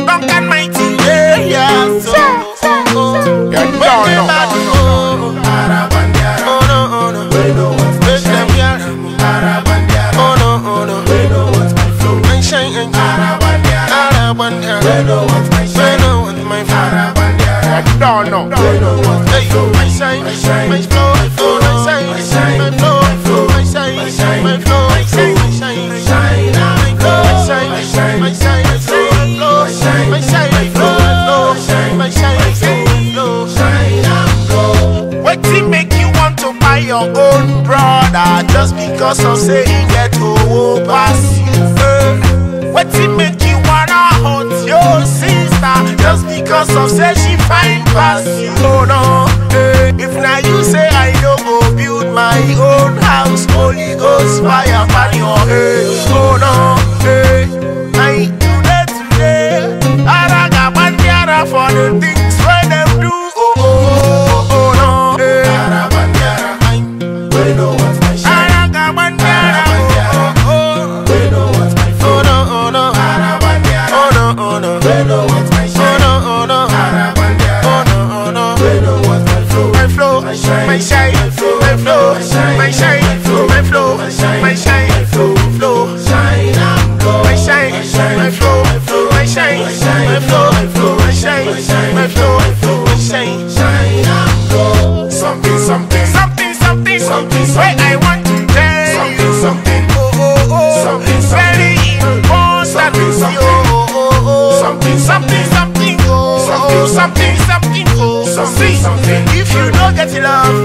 Duncan Mighty D, yeah, so you don't know. Ara Gba Ndi Ara, oh no, we know what's my shine. Ara Gba Ndi Ara, oh no, we know what's my flow. My shine, Ara Gba Ndi Ara, we know what's my shine. We know what's my flow. Ara Gba Ndi Ara, you don't know. We know what's my flow. My shine, my flow, my flow, my shine, my flow, my flow, my shine, my flow, my shine, my shine, my shine, my flow, my shine, my shine, my shine, my flow, my shine, my shine, my flow, my shine, my flow, shine and glow. What it make you want to buy your own brother just because of say he get owo pass you? What it make you wanna hurt your sister just because of say she fine pass you? Oh no, if now you say I don't go build my own house, Holy Ghost fire upon your head. Oh no, I today, Ara Gba Ndi Ara for the things where them do. Oh no, Ara Gba Ndi Ara, we know what's my shine. Ara Gba Ndi Ara, we know what's my flow. Oh no, Ara Gba Ndi Ara, we know what's my shine. Oh no, Ara Gba Ndi Ara, we know what's my flow. My flow, my shine, my flow, my flow, my shine, my flow, my flow, my shine, my flow, shine and glow. My shine, my flow, my shine, my flow, my shine, my flow, my shine, shine and glow. Something, where I want to tell you something, something, very important. Something. If you don't get love,